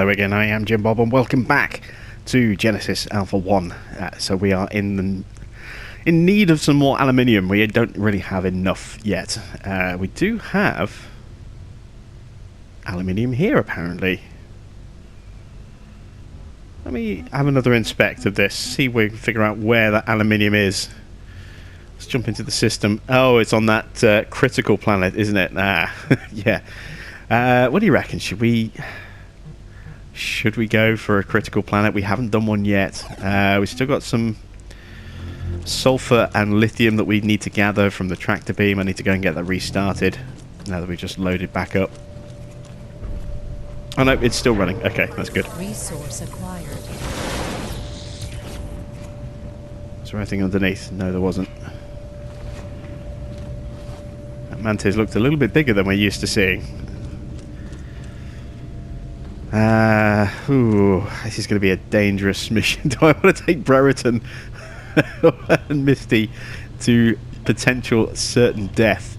Hello again, I am Jim Bob and welcome back to Genesis Alpha 1. So we are in need of some more aluminium. We don't really have enough yet. We do have aluminium here apparently. Let me have another inspect of this, see if we can figure out where that aluminium is. Let's jump into the system. Oh, it's on that critical planet, isn't it? Yeah. What do you reckon? Should we go for a critical planet? We haven't done one yet. We've still got some sulfur and lithium that we need to gather from the tractor beam. I need to go and get that restarted now that we've just loaded back up. Oh no, it's still running. Okay, that's good. Resource acquired. Is there anything underneath? No, there wasn't. That mantis looked a little bit bigger than we're used to seeing. This is going to be a dangerous mission. Do I want to take Brereton and Misty to potential certain death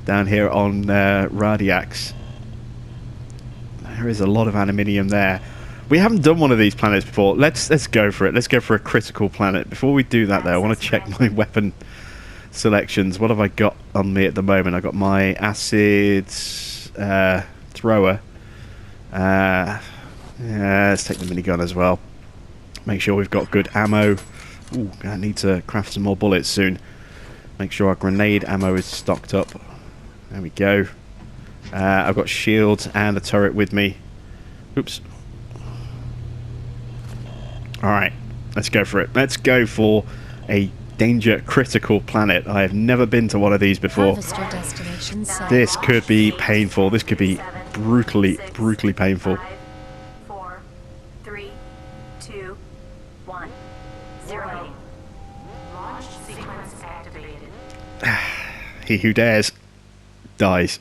down here on Radiax? There is a lot of aluminium there. We haven't done one of these planets before. Let's go for it. Let's go for a critical planet. Before we do that, though, I want to check my weapon selections. What have I got on me at the moment? I've got my acid thrower. Yeah, let's take the minigun as well. Make sure we've got good ammo. Ooh, I need to craft some more bullets soon. Make sure our grenade ammo is stocked up. There we go. I've got shields and a turret with me. Oops. Alright, let's go for it. Let's go for a danger critical planet. I have never been to one of these before. This could be painful. This could be brutally painful. 5, 4, 3, 2, 1, 0. Launch sequence activated. He who dares dies.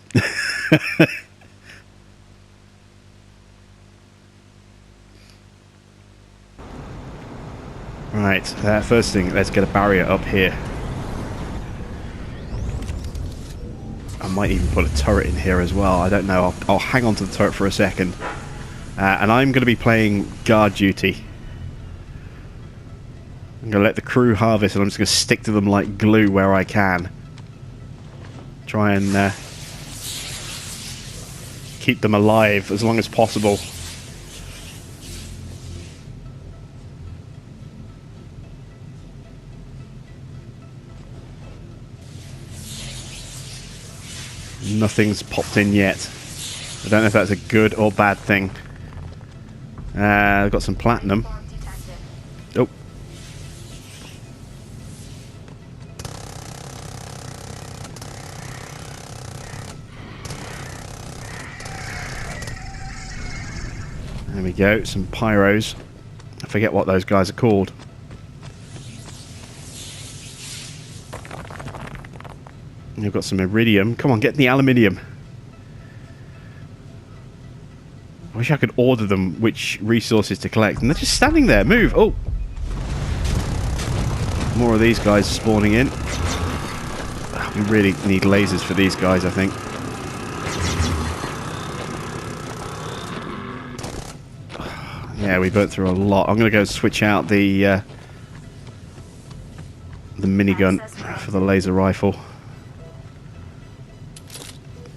Right, first thing, let's get a barrier up here. I might even put a turret in here as well. I don't know. I'll hang on to the turret for a second. And I'm going to be playing guard duty. I'm going to let the crew harvest and I'm just going to stick to them like glue where I can. Try and keep them alive as long as possible. Nothing's popped in yet. I don't know if that's a good or bad thing. I've got some platinum. Oh. There we go, some pyros. I forget what those guys are called. You've got some iridium. Come on, get the aluminium. I wish I could order them which resources to collect. And they're just standing there. Move! Oh! More of these guys spawning in. We really need lasers for these guys, I think. Yeah, we burnt through a lot. I'm going to go switch out the minigun for the laser rifle.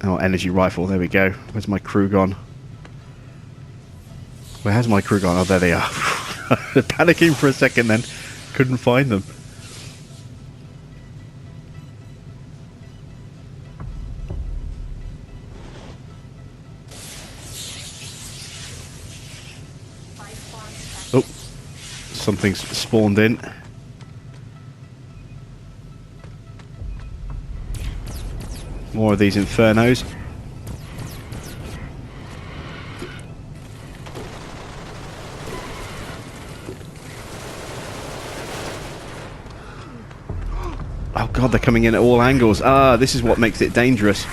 Oh, energy rifle, there we go. Where's my crew gone? Where has my crew gone? Oh, there they are. Panicking for a second then. Couldn't find them. Oh, something's spawned in. More of these infernos. Oh god, they're coming in at all angles. Ah, this is what makes it dangerous.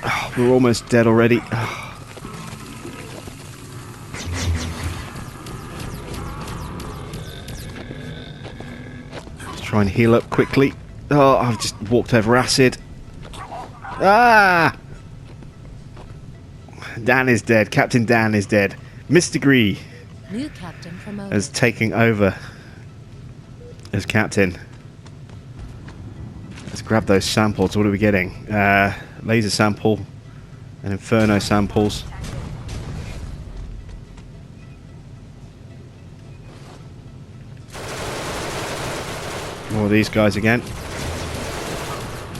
Oh, we're almost dead already. Oh. Let's try and heal up quickly. Oh, I've just walked over acid. Ah! Dan is dead. Captain Dan is dead. Mr. Gree New captain promoted. is taking over as captain. Let's grab those samples. What are we getting? Laser sample and Inferno samples. More of these guys again.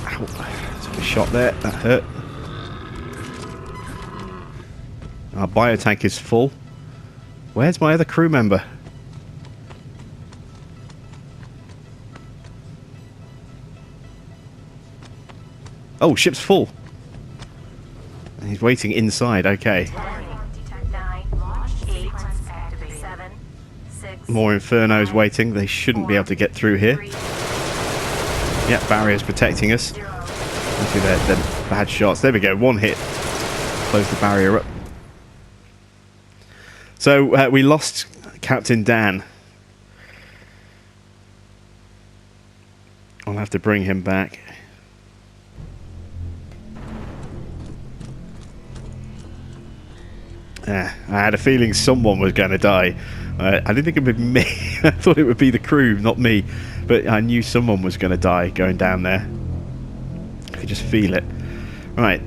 Ow. Took a shot there. That hurt. Our biotank is full. Where's my other crew member? Oh, ship's full. He's waiting inside. Okay. 9, 8, 7, 6, More Infernos waiting. They shouldn't be able to get through here. 3, Yep, barrier's protecting us. 0. Obviously they're bad shots. There we go. One hit. Close the barrier up. So we lost Captain Dan. I'll have to bring him back. I had a feeling someone was going to die. I didn't think it would be me. I thought it would be the crew, not me. But I knew someone was going to die going down there. I could just feel it. Right.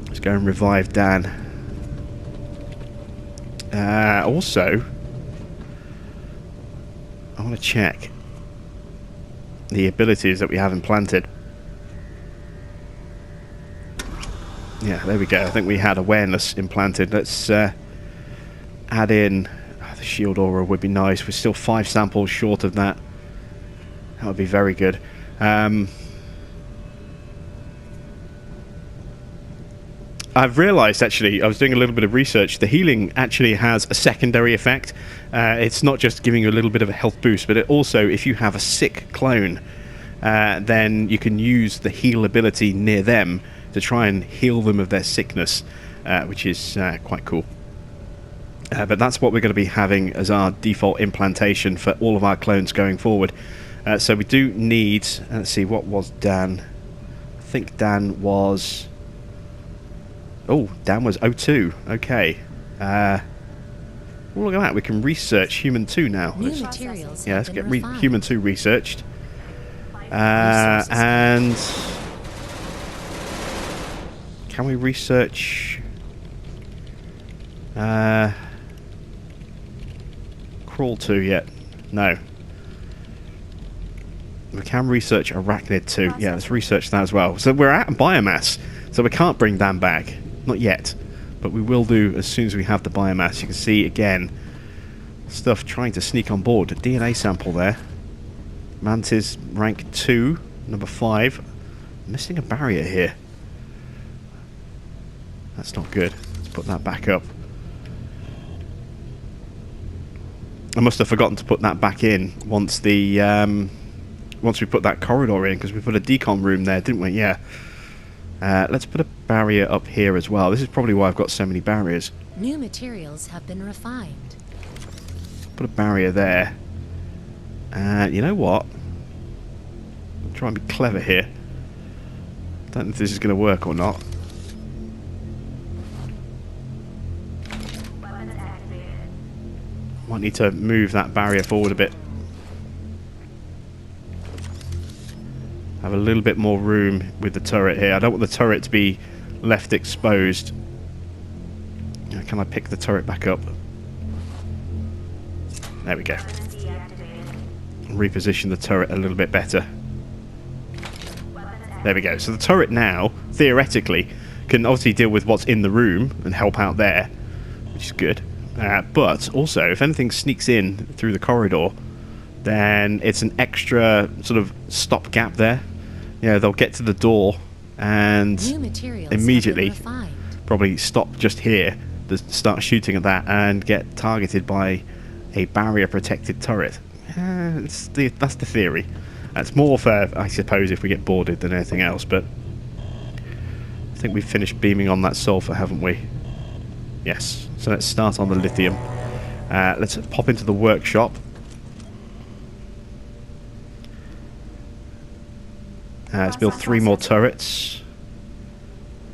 Let's go and revive Dan. Also, I want to check the abilities that we have implanted. Yeah, there we go. I think we had awareness implanted. Let's add in the shield aura would be nice. We're still 5 samples short of that. That would be very good. I've realised, actually, I was doing a little bit of research, the healing actually has a secondary effect. It's not just giving you a little bit of a health boost, but it also, if you have a sick clone, then you can use the heal ability near them to try and heal them of their sickness, which is quite cool. But that's what we're going to be having as our default implantation for all of our clones going forward. So we do need... let's see, what was Dan? I think Dan was... Oh, Dan was 02. Okay. Oh, look at that. We can research Human 2 now. New materials. Yeah, let's have get been refined. Human 2 researched. And... can we research... Crawl 2 yet? No. We can research Arachnid 2. Yeah, let's research that as well. So we're out of biomass, so we can't bring Dan back. Not yet. But we will do as soon as we have the biomass. You can see, again, stuff trying to sneak on board. A DNA sample there. Mantis rank 2, number 5. Missing a barrier here. That's not good. Let's put that back up. I must have forgotten to put that back in once the once we put that corridor in, because we put a decon room there, didn't we? Yeah. Let's put a barrier up here as well. This is probably why I've got so many barriers. New materials have been refined. Put a barrier there. You know what? I'll try and be clever here. Don't know if this is going to work or not. Weapons activated. Might need to move that barrier forward a bit. Have a little bit more room with the turret here. I don't want the turret to be left exposed. Can I pick the turret back up? There we go. Weapons deactivated. Reposition the turret a little bit better. Weapons There we go. So the turret now, theoretically, can obviously deal with what's in the room and help out there, which is good. But also, if anything sneaks in through the corridor, then it's an extra sort of stopgap there. You know, they'll get to the door and New materials immediately have been refined. probably stop just here, to start shooting at that, and get targeted by a barrier-protected turret. That's the theory. That's more for, I suppose, if we get boarded than anything else, but I think we've finished beaming on that sulfur, haven't we? Yes. So let's start on the lithium. Let's pop into the workshop. Let's build 3 more turrets.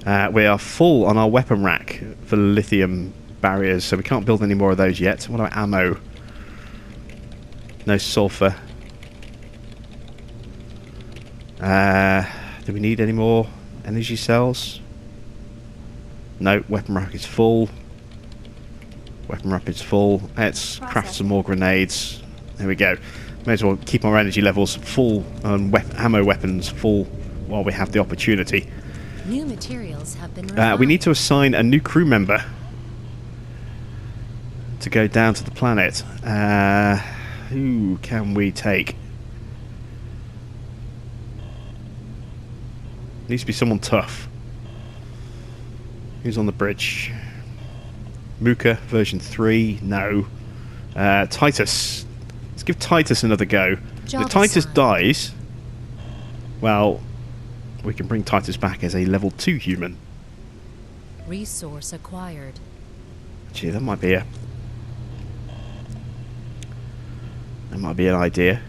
We are full on our weapon rack for lithium barriers, so we can't build any more of those yet. What about ammo? No sulfur. Do we need any more energy cells? No, weapon rack is full. Weapon rack is full. Let's craft some more grenades. There we go. May as well keep our energy levels full and ammo weapons full while we have the opportunity. New materials have been refined. We need to assign a new crew member to go down to the planet. Who can we take? Needs to be someone tough. Who's on the bridge? Muka version 3? No. Titus. Let's give Titus another go. If Titus dies, well, we can bring Titus back as a level 2 human. Resource acquired. Gee, that might be an idea.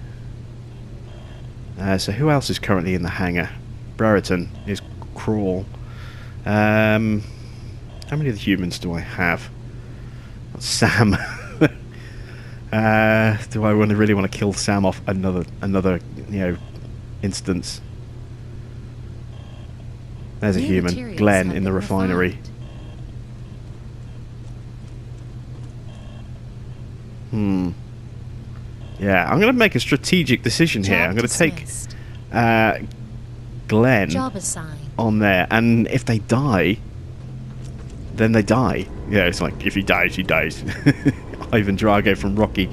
So who else is currently in the hangar? Brereton is Crawl. How many of the humans do I have? Sam. Do I really want to kill Sam off another instance? There's a human. Glenn in the refinery. Yeah, I'm going to make a strategic decision here. I'm going to take Glenn on there, and if they die, then they die. Yeah, it's like if he dies, he dies. Ivan Drago from Rocky.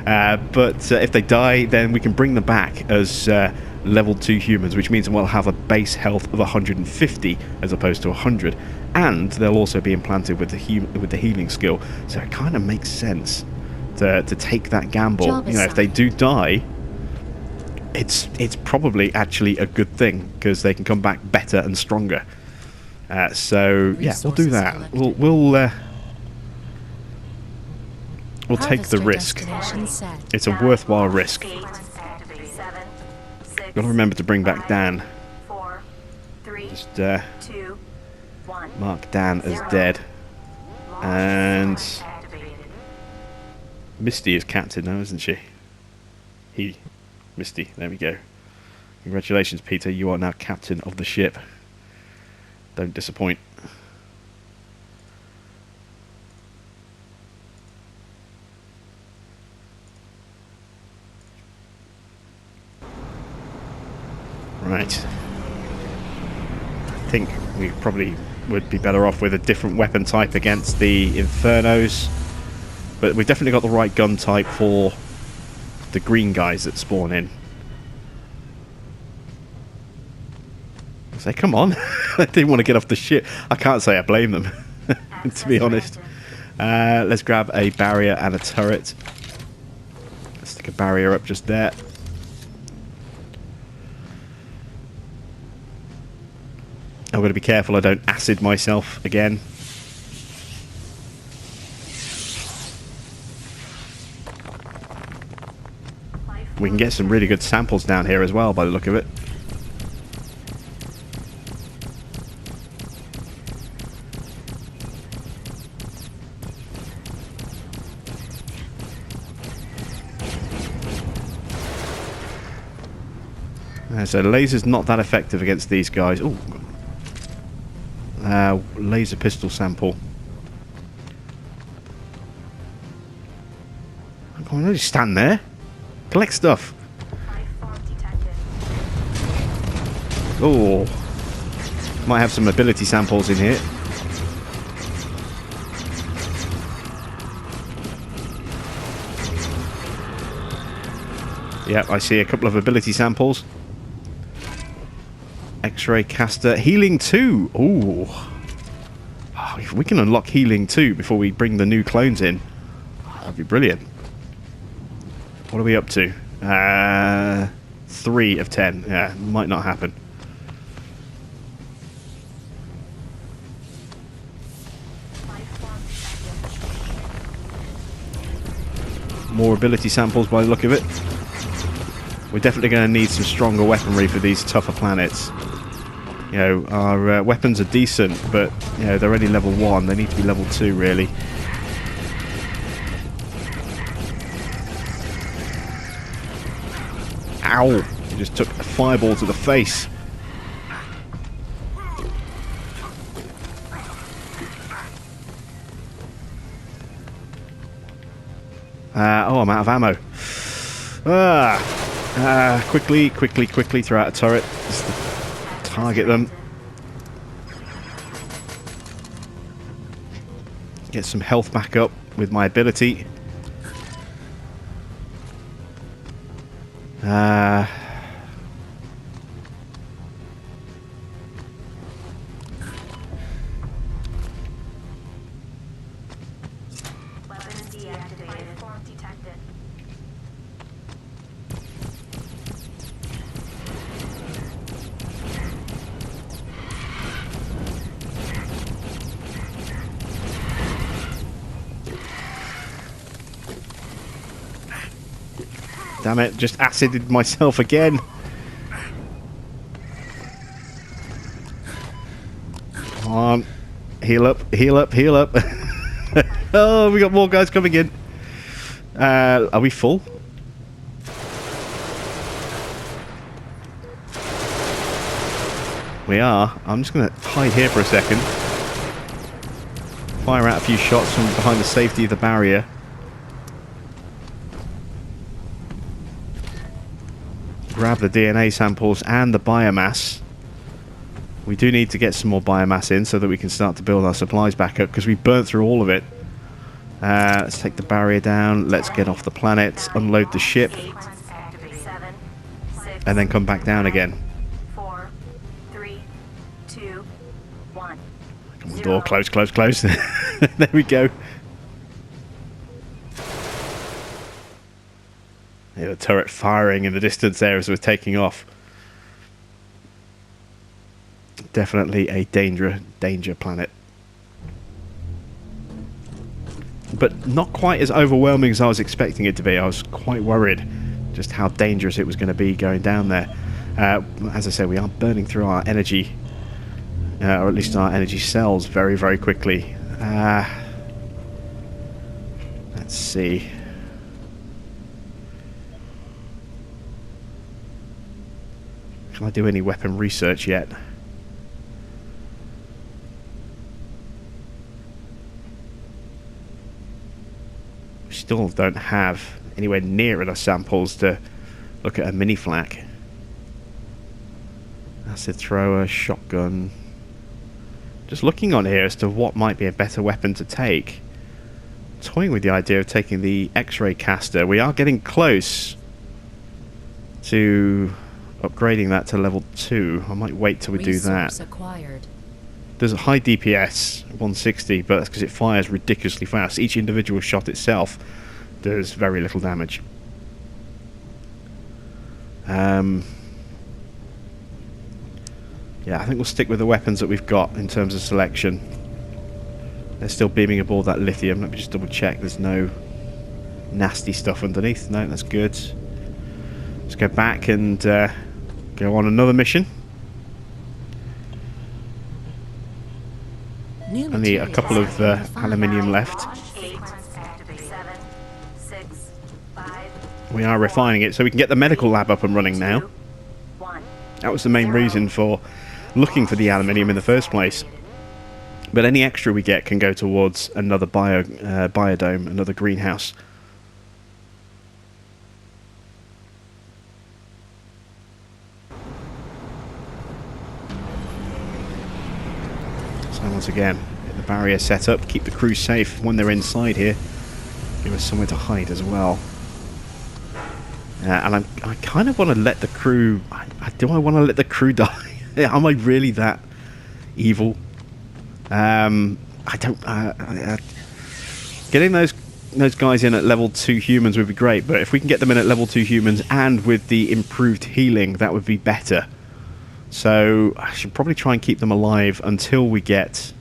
But if they die, then we can bring them back as level 2 humans, which means we'll have a base health of 150 as opposed to 100, and they'll also be implanted with the healing skill. So it kind of makes sense to take that gamble. If they do die, it's probably actually a good thing because they can come back better and stronger. So yeah, we'll do that. We'll take the risk. It's a worthwhile risk. Got to remember to bring back Dan. Just mark Dan as dead. And Misty is captain now, isn't she? Misty, there we go. Congratulations, Peter, you are now captain of the ship. Don't disappoint. Right. I think we probably would be better off with a different weapon type against the Infernos. But we've definitely got the right gun type for the green guys that spawn in. Say, come on. They didn't want to get off the ship. I can't say I blame them, to be honest. Let's grab a barrier and a turret. Let's stick a barrier up just there. I'm going to be careful I don't acid myself again. We can get some really good samples down here as well by the look of it. So laser's not that effective against these guys. Ooh. Laser pistol sample. Come on, don't just stand there. Collect stuff. Oh, might have some ability samples in here. Yep, I see a couple of ability samples. X-ray caster, healing 2. Ooh, oh, if we can unlock healing 2 before we bring the new clones in, that'd be brilliant. What are we up to? 3 of 10. Yeah, might not happen. More ability samples by the look of it. We're definitely going to need some stronger weaponry for these tougher planets. You know, our weapons are decent, but you know they're only level 1. They need to be level 2, really. Ow! He just took a fireball to the face. Oh, I'm out of ammo. Quickly throw out a turret. Just to target them. Get some health back up with my ability. Weapons deactivated. Form detected. Damn it, just acided myself again. Come on. Heal up, heal up, heal up. Oh, we got more guys coming in. Are we full? We are. I'm just going to hide here for a second. Fire out a few shots from behind the safety of the barrier. Grab the DNA samples and the biomass. We do need to get some more biomass in so that we can start to build our supplies back up, because we burnt through all of it. Let's take the barrier down. Let's get off the planet, unload the ship, and then come back down again. 4, 3, 2, 1. Come on, door, close, close, close. There we go. Yeah, the turret firing in the distance there as we're taking off. Definitely a danger planet. But not quite as overwhelming as I was expecting it to be. I was quite worried just how dangerous it was going to be going down there. As I said, we are burning through our energy, or at least our energy cells, very, very quickly. Let's see. Can I do any weapon research yet? We still don't have anywhere near enough samples to look at a mini flak. Acid thrower, shotgun. Just looking on here as to what might be a better weapon to take. Toying with the idea of taking the X-ray caster. We are getting close to upgrading that to level 2. I might wait till we do that. Acquired. There's a high DPS, 160, but that's because it fires ridiculously fast. Each individual shot itself does very little damage. Yeah, I think we'll stick with the weapons that we've got in terms of selection. They're still beaming aboard that lithium. Let me just double check there's no nasty stuff underneath. No, that's good. Let's go back and go on another mission. Only a couple of aluminium left. We are refining it so we can get the medical lab up and running now. That was the main reason for looking for the aluminium in the first place. But any extra we get can go towards another biodome, another greenhouse. So once again, get the barrier set up, keep the crew safe when they're inside here. Give us somewhere to hide as well. And I kind of want to let the crew... do I want to let the crew die? Am I really that evil? I don't... getting those guys in at level 2 humans would be great, but if we can get them in at level 2 humans and with the improved healing, that would be better. So I should probably try and keep them alive until we get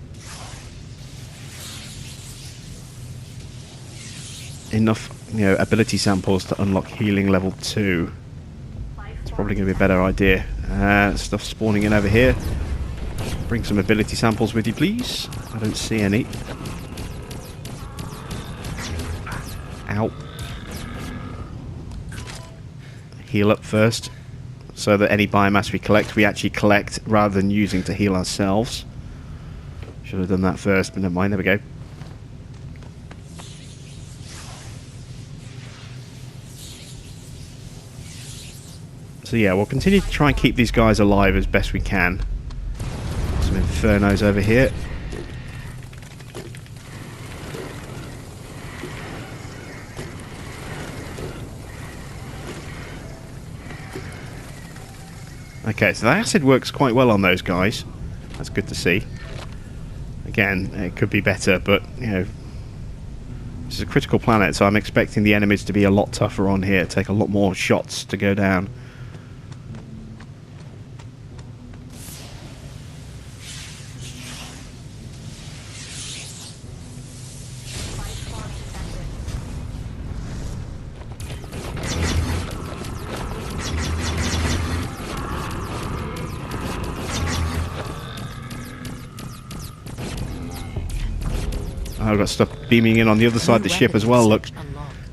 enough, ability samples to unlock healing level 2. It's probably going to be a better idea. Stuff spawning in over here. Bring some ability samples with you, please. I don't see any. Ow. Heal up first, so that any biomass we collect, we actually collect rather than using to heal ourselves. Should have done that first, but never mind. There we go. So yeah, we'll continue to try and keep these guys alive as best we can. Some infernos over here. Okay, so the acid works quite well on those guys. That's good to see. Again, it could be better, but, you know, this is a critical planet, so I'm expecting the enemies to be a lot tougher on here, take a lot more shots to go down. I've got stuff beaming in on the other side of the ship as well, look.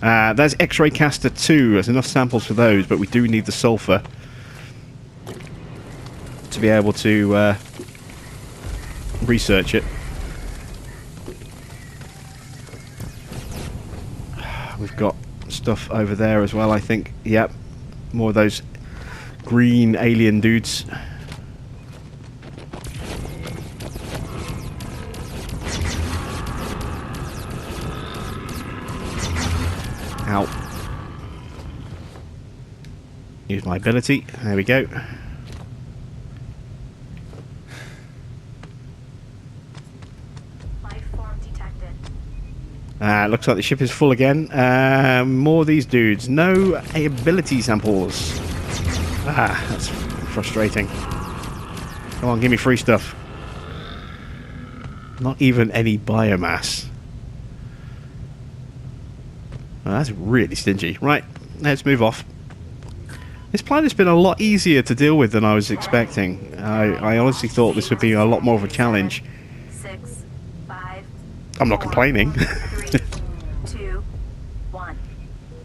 There's X-ray caster 2. There's enough samples for those, but we do need the sulfur to be able to research it. We've got stuff over there as well, I think. Yep, more of those green alien dudes. Ow. Use my ability. There we go. Life form detected. Looks like the ship is full again. More of these dudes. No ability samples. That's frustrating. Come on, give me free stuff. Not even any biomass. Oh, that's really stingy. Right, let's move off. This planet's been a lot easier to deal with than I was expecting. I honestly thought this would be a lot more of a challenge. 6, 5. I'm not complaining. 3, 2, 1,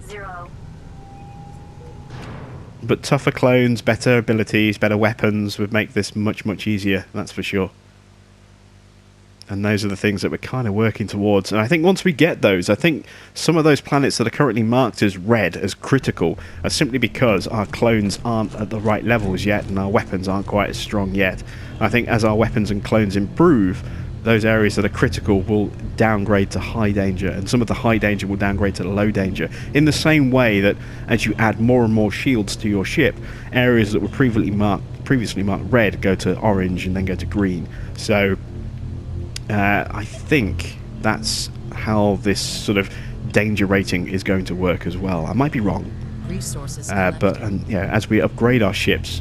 0. But tougher clones, better abilities, better weapons would make this much, much easier, that's for sure. And those are the things that we're kind of working towards. And I think once we get those, I think some of those planets that are currently marked as red, as critical, are simply because our clones aren't at the right levels yet and our weapons aren't quite as strong yet. I think as our weapons and clones improve, those areas that are critical will downgrade to high danger, and some of the high danger will downgrade to low danger. In the same way that as you add more and more shields to your ship, areas that were previously marked red go to orange and then go to green. So I think that's how this sort of danger rating is going to work as well. I might be wrong, but as we upgrade our ships,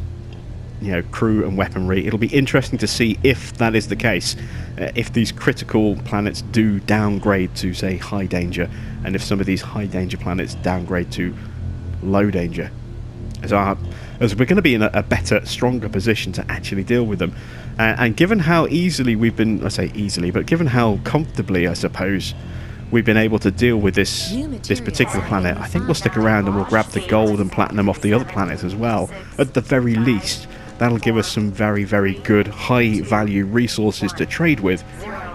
you know, crew and weaponry, it'll be interesting to see if that is the case. If these critical planets do downgrade to, say, high danger, and if some of these high danger planets downgrade to low danger, as we're going to be in a better, stronger position to actually deal with them. And given how easily we've been, I say easily, but given how comfortably, I suppose, we've been able to deal with this particular planet, I think we'll stick around and we'll grab the gold and platinum off the other planets as well. At the very least, that'll give us some very, very good, high-value resources to trade with,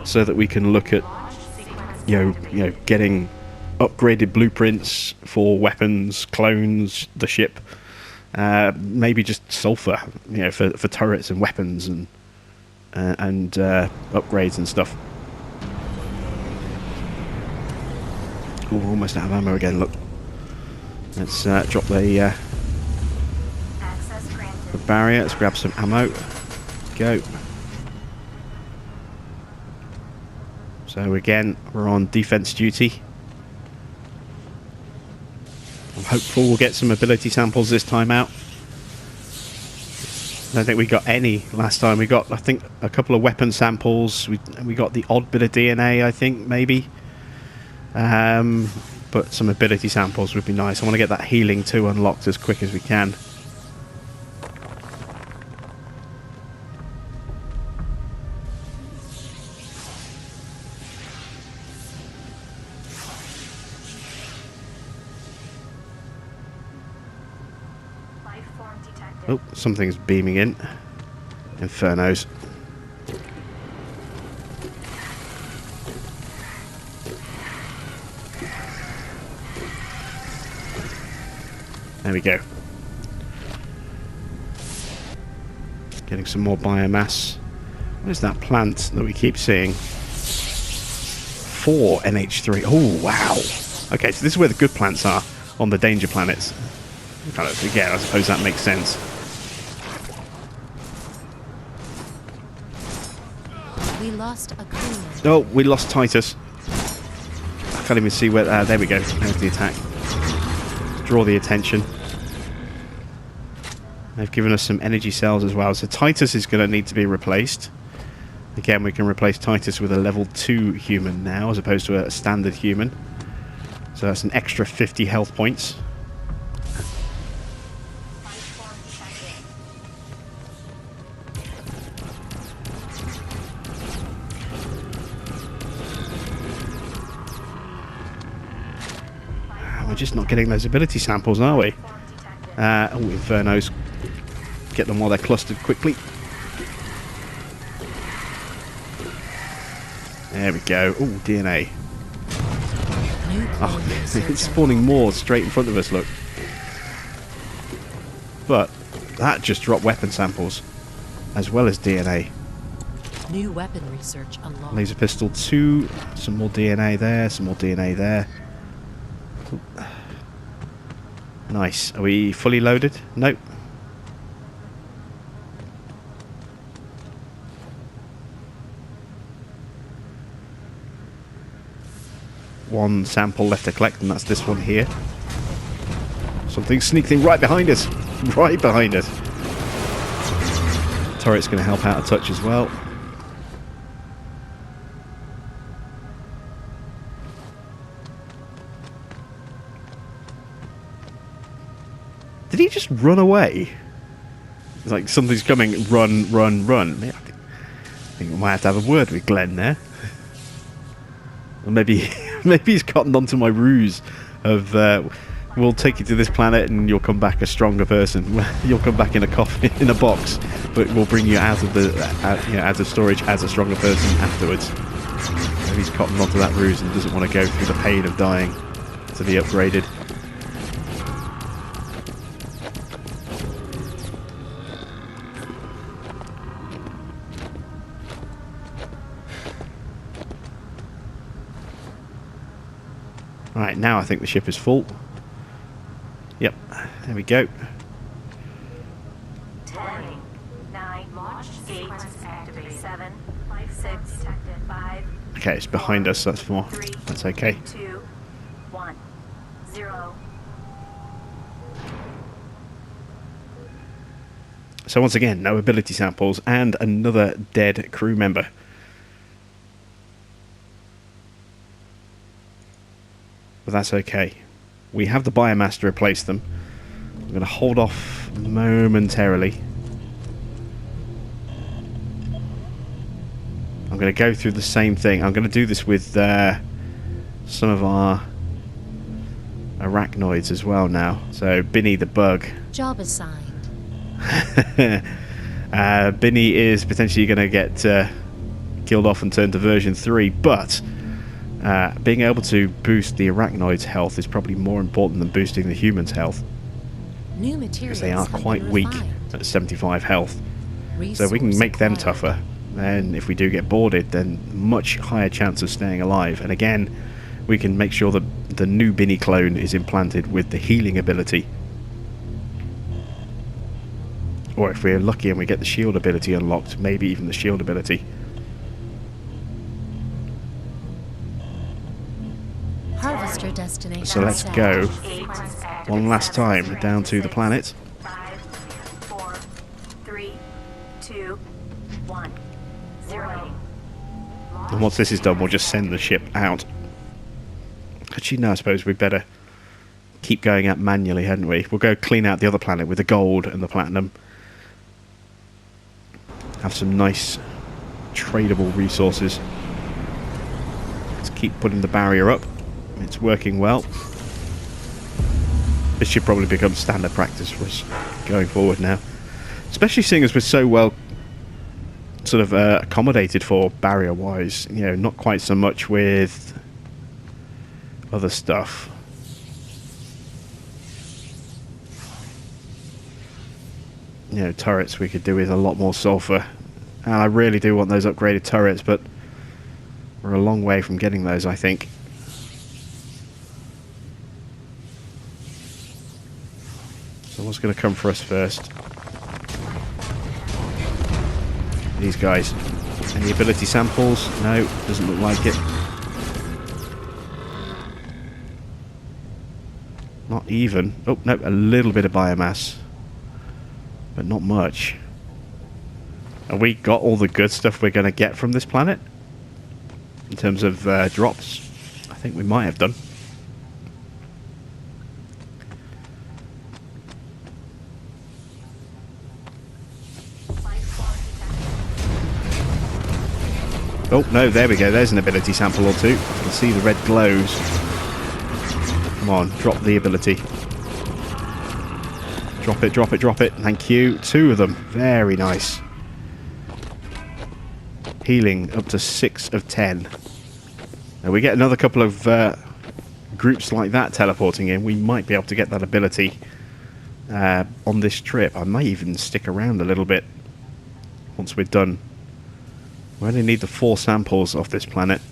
so that we can look at, you know, getting upgraded blueprints for weapons, clones, the ship. Maybe just sulfur, you know, for turrets and weapons and upgrades and stuff. Oh, we're almost out of ammo again. Look, let's drop the barrier. Let's grab some ammo. Go. So again, we're on defense duty. I'm hopeful we'll get some ability samples this time out. I don't think we got any last time. We got, I think, a couple of weapon samples. We got the odd bit of DNA, I think, maybe. But some ability samples would be nice. I want to get that healing 2 unlocked as quick as we can. form detected. Oh, something's beaming in. Infernos. There we go. Getting some more biomass. What is that plant that we keep seeing? 4 NH3. Oh, wow. Okay, so this is where the good plants are, on the danger planets. Kind of, again, I suppose that makes sense. We lost a crewman. Oh, we lost Titus. I can't even see where... there we go. There's the attack. Draw the attention. They've given us some energy cells as well. So Titus is going to need to be replaced. Again, we can replace Titus with a level 2 human now, as opposed to a standard human. So that's an extra 50 health points. We're just not getting those ability samples, are we? Oh, Infernos. Get them while they're clustered quickly. There we go. Oh, DNA. Oh, it's spawning more straight in front of us, look. But that just dropped weapon samples, as well as DNA. New weapon research unlocked. Laser pistol 2. Some more DNA there. Some more DNA there. Ooh. Nice. Are we fully loaded? Nope. One sample left to collect, and that's this one here. Something sneaking right behind us. Right behind us. Turret's going to help out a touch as well. Did he just run away? It's like something's coming. Run, run, run. I think we might have to have a word with Glenn there. Or maybe, maybe he's gotten onto my ruse of we'll take you to this planet and you'll come back a stronger person. You'll come back in a coffin, in a box, but we'll bring you out of the out of storage as a stronger person afterwards. Maybe he's gotten onto that ruse and doesn't want to go through the pain of dying to be upgraded. Right, now I think the ship is full. Yep, there we go. 10, 9, 8, 7, 6, 5. Okay, it's behind us, that's more. That's okay. 2, 1, 0. So once again, no ability samples and another dead crew member. But that's okay. We have the biomass to replace them. I'm going to hold off momentarily. I'm going to go through the same thing. I'm going to do this with some of our arachnoids as well now. So Binny the bug. Job assigned. Binny is potentially going to get killed off and turned to version 3, but being able to boost the arachnoids' health is probably more important than boosting the humans' health. New Because materials they are have quite been weak refined. at 75 health. So if we can Resource make them acquired. tougher, then if we do get boarded, then much higher chance of staying alive. And again, we can make sure that the new Binny clone is implanted with the healing ability. Or if we're lucky and we get the shield ability unlocked, maybe even the shield ability. Harvester destination. So let's set. go one last time down to the planet. 5, 4, 3, 2, 1, 0. And once this is done, we'll just send the ship out. Actually, no, I suppose we'd better keep going out manually, hadn't we? We'll go clean out the other planet with the gold and the platinum. Have some nice tradable resources. Let's keep putting the barrier up. It's working well. This should probably become standard practice for us going forward now. Especially seeing as we're so well sort of accommodated for barrier-wise. You know, not quite so much with other stuff. You know, turrets we could do with a lot more sulfur. And I really do want those upgraded turrets, but we're a long way from getting those, I think. So what's going to come for us first? These guys. Any ability samples? No, doesn't look like it. Not even. Oh, no, a little bit of biomass. But not much. Have we got all the good stuff we're going to get from this planet? In terms of drops? I think we might have done. Oh, no, there we go. There's an ability sample or two. I can see the red glows. Come on, drop the ability. Drop it, drop it, drop it. Thank you. 2 of them. Very nice. Healing up to 6 of 10. Now we get another couple of groups like that teleporting in. We might be able to get that ability on this trip. I might even stick around a little bit once we're done. We only need the 4 samples off this planet.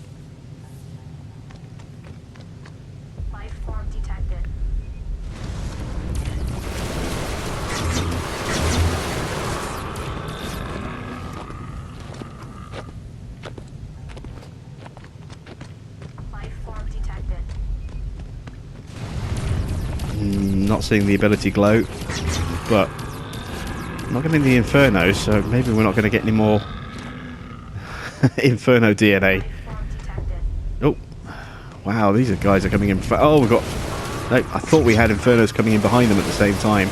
Life form detected. Life form detected. Not seeing the ability glow, but I'm not getting the Inferno, so maybe we're not going to get any more Inferno DNA. Oh, wow, these are guys are coming in. Oh, we've got... No, I thought we had Infernos coming in behind them at the same time.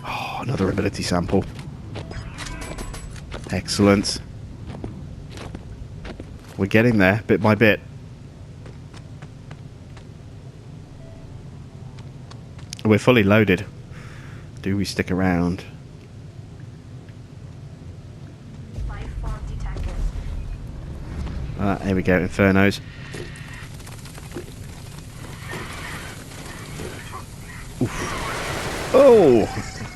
Oh, another ability sample. Excellent. We're getting there, bit by bit. We're fully loaded. Do we stick around? Life form detected. There we go, Infernos. Oof. Oh!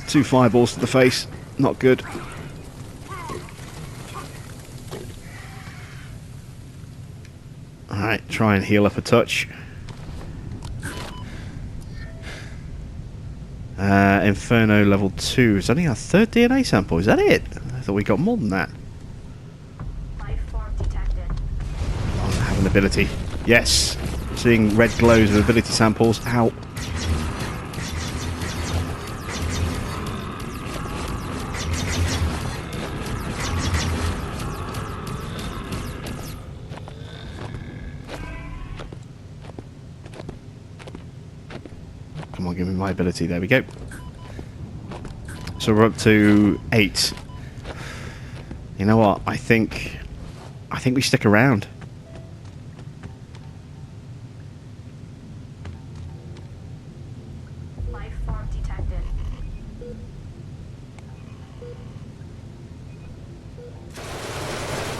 2 fireballs to the face. Not good. Alright, try and heal up a touch. Inferno level 2. It's only our 3rd DNA sample. Is that it? I thought we got more than that. Life form detected. Oh, I have an ability. Yes. Seeing red glows of ability samples. Ow. Come on, give me my ability. There we go. So we're up to 8. You know what? I think we stick around. Life form detected.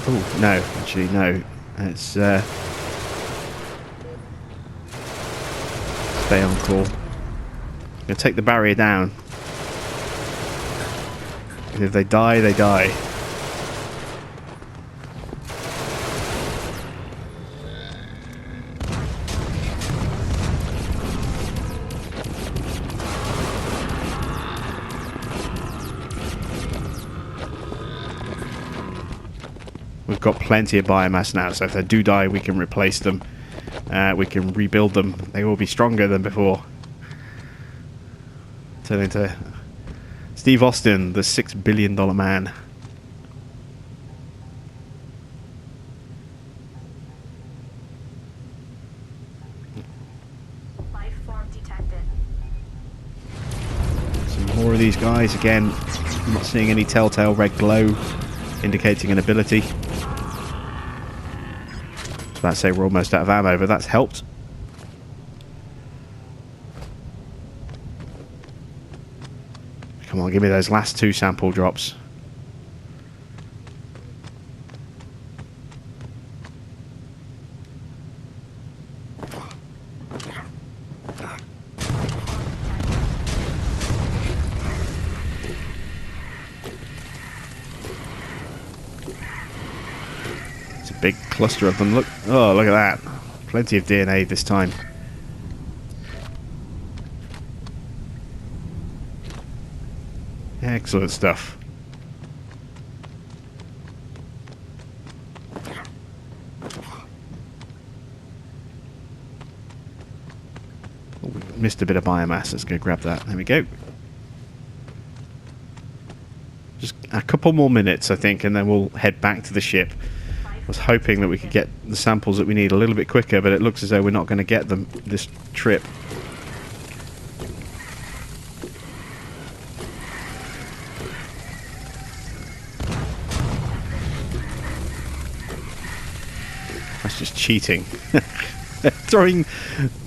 Oh, no. Actually, no. Let's stay on call. I'm going to take the barrier down. And if they die, they die. We've got plenty of biomass now, so if they do die, we can replace them. We can rebuild them. They will be stronger than before. Turn into Steve Austin, the $6 billion man. Life form detected. Some more of these guys. Again, I'm not seeing any telltale red glow indicating an ability. about to say we're almost out of ammo, but that's helped. Come on, give me those last 2 sample drops. It's a big cluster of them. Look, oh, look at that. Plenty of DNA this time. Excellent stuff. Oh, we missed a bit of biomass. Let's go grab that. There we go. Just a couple more minutes, I think, and then we'll head back to the ship. I was hoping that we could get the samples that we need a little bit quicker, but it looks as though we're not going to get them this trip. That's just cheating.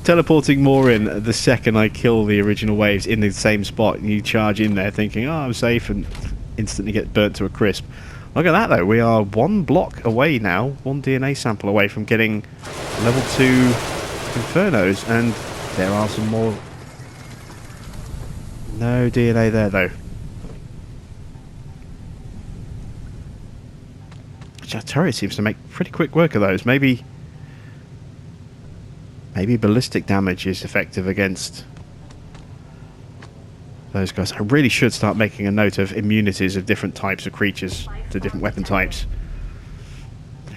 Teleporting more in the second I kill the original waves in the same spot, and you charge in there thinking, oh, I'm safe, and instantly get burnt to a crisp. Look at that though, we are 1 block away now, 1 DNA sample away from getting level 2 Infernos, and there are some more. No DNA there though. Our turret seems to make pretty quick work of those. Maybe ballistic damage is effective against those guys. I really should start making a note of immunities of different types of creatures to different weapon types.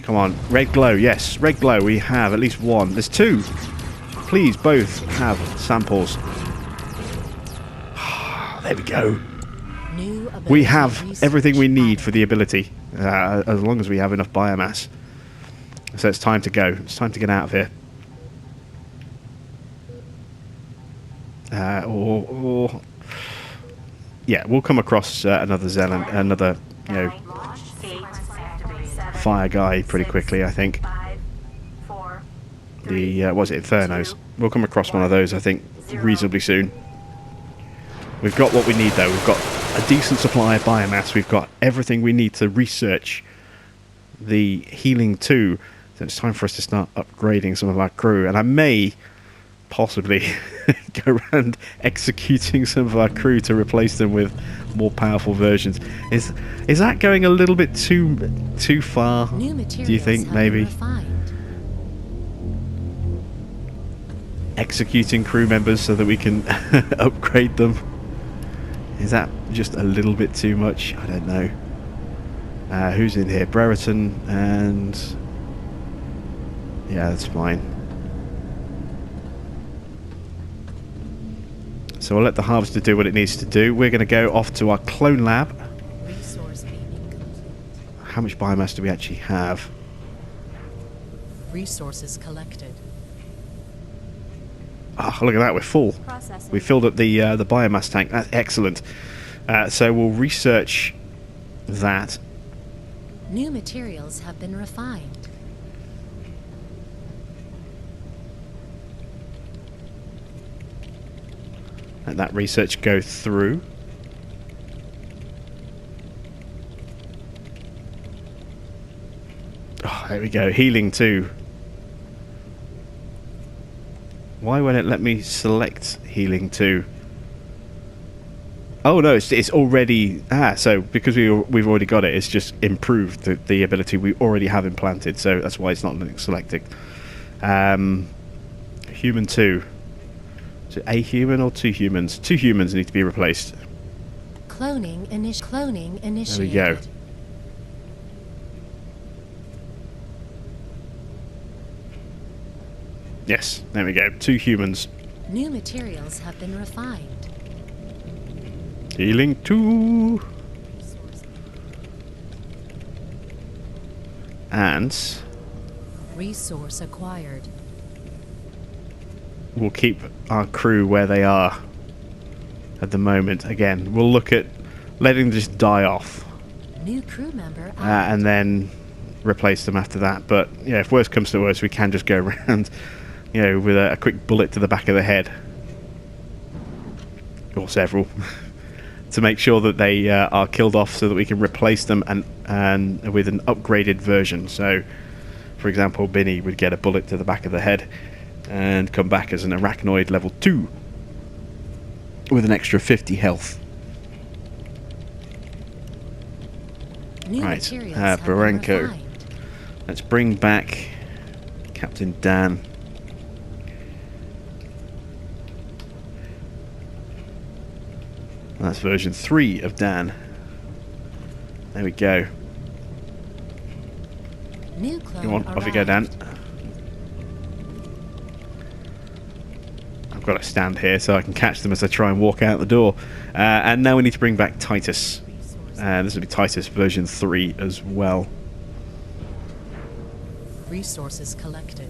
Come on, red glow. Yes, red glow. We have at least 1. There's 2. Please, both have samples. There we go. We have everything we need for the ability, as long as we have enough biomass. So it's time to go. It's time to get out of here. Yeah, we'll come across another fire guy pretty quickly, I think. The was it Infernos? We'll come across one of those, I think, reasonably soon. We've got what we need though. We've got a decent supply of biomass. We've got everything we need to research the healing 2. So it's time for us to start upgrading some of our crew. And I may possibly go around executing some of our crew to replace them with more powerful versions. Is that going a little bit too far? Do you think maybe? Executing crew members so that we can upgrade them. Is that just a little bit too much? I don't know. Who's in here? Brereton and... yeah, that's fine. So we'll let the harvester do what it needs to do. We're going to go off to our clone lab. Resource beaming complete. How much biomass do we actually have? Resources collected. Oh, look at that, we're full. Processing. We filled up the biomass tank. That's excellent. So we'll research that. New materials have been refined. Let that research go through. Oh, there we go. Healing 2. Why won't it let me select healing 2? Oh no, it's already... so because we've already got it, it's just improved the ability we already have implanted, so that's why it's not selected. Human 2. Is it a human or 2 humans? 2 humans need to be replaced. Cloning initiated. There we go. Yes, there we go. 2 humans. New materials have been refined. Healing 2. And Resource acquired. we'll keep our crew where they are at the moment. Again, we'll look at letting them just die off. New crew member And then replace them after that. But yeah, if worst comes to worst, we can just go around, you know, with a quick bullet to the back of the head, or several, to make sure that they are killed off, so that we can replace them and with an upgraded version. So, for example, Binny would get a bullet to the back of the head and come back as an arachnoid level 2 with an extra 50 health. New Right, materials have been Barenko. refined. Let's bring back Captain Dan. That's version 3 of Dan. There we go. New clone Come on, off you go, Dan. arrived. I've got to stand here so I can catch them as I try and walk out the door. And now we need to bring back Titus. This will be Titus version 3 as well. Resources collected.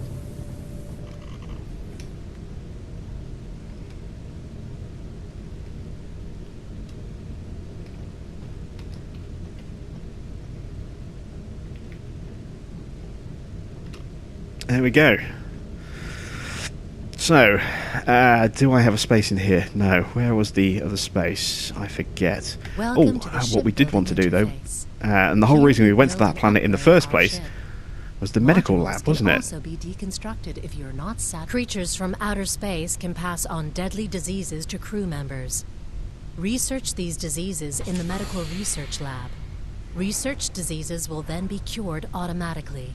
There we go. So, do I have a space in here? No. Where was the other space? I forget. Welcome to the What we did want to do, though, interface. and the whole Here reason we we went to build that and planet in the upgrade first our place ship. was the medical Modules lab, can wasn't it? also be deconstructed if you're not Creatures from outer space can pass on deadly diseases to crew members. Research these diseases in the medical research lab. Researched diseases will then be cured automatically.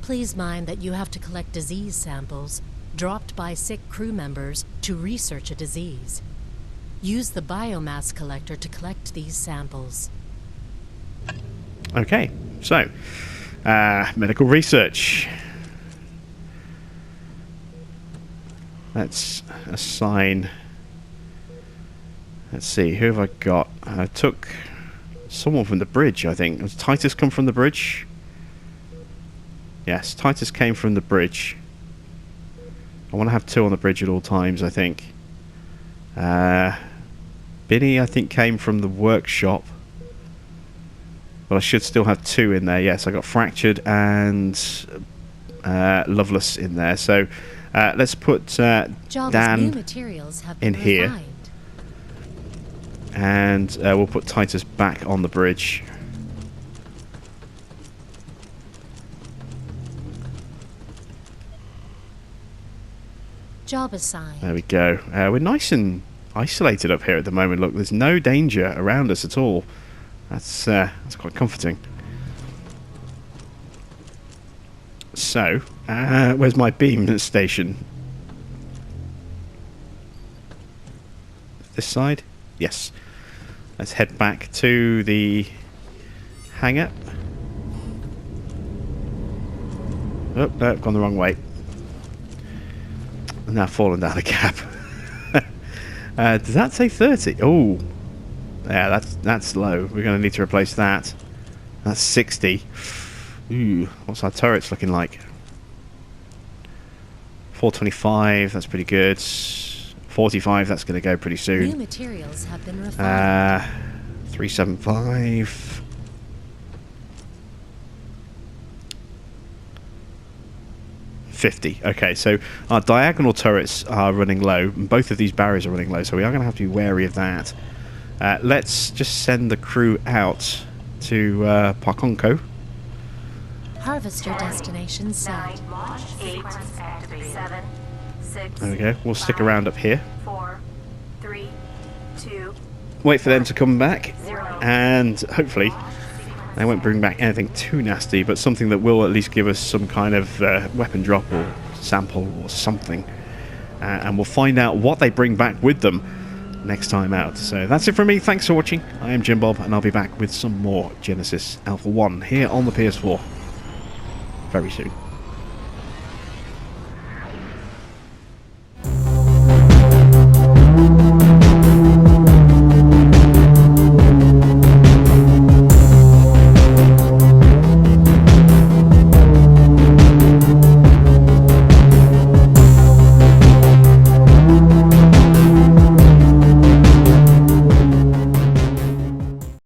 Please mind that you have to collect disease samples dropped by sick crew members to research a disease. Use the biomass collector to collect these samples. Okay, so medical research. Let's assign. Let's see, who have I got? I took someone from the bridge, I think. Does Titus come from the bridge? Yes, Titus came from the bridge. I want to have 2 on the bridge at all times, I think. Binny, I think, came from the workshop. But I should still have 2 in there. Yes, I got Fractured and Loveless in there. So let's put Java's new Dan materials have been in here. refined. And we'll put Titus back on the bridge. Job assigned. There we go. We're nice and isolated up here at the moment. Look, there's no danger around us at all. That's quite comforting. So, where's my beam station? This side? Yes. Let's head back to the hangar. Oh, no, I've gone the wrong way. I've now fallen down a gap. Does that say 30? Oh, yeah, that's low. We're going to need to replace that. That's 60. Ooh, what's our turrets looking like? 425, that's pretty good. 45, that's going to go pretty soon. New materials have been refined. 375. Okay, so our diagonal turrets are running low, and both of these barriers are running low, so we are going to have to be wary of that. Let's just send the crew out to Parkonko. Harvester destination set. 9, launch 8, 7, 6. There we go. We'll stick around up here. 4, 3, 2, Wait for them to come back, 0. and hopefully they won't bring back anything too nasty, but something that will at least give us some kind of weapon drop or sample or something. And we'll find out what they bring back with them next time out. So that's it from me. Thanks for watching. I am Jim Bob, and I'll be back with some more Genesis Alpha 1 here on the PS4 very soon.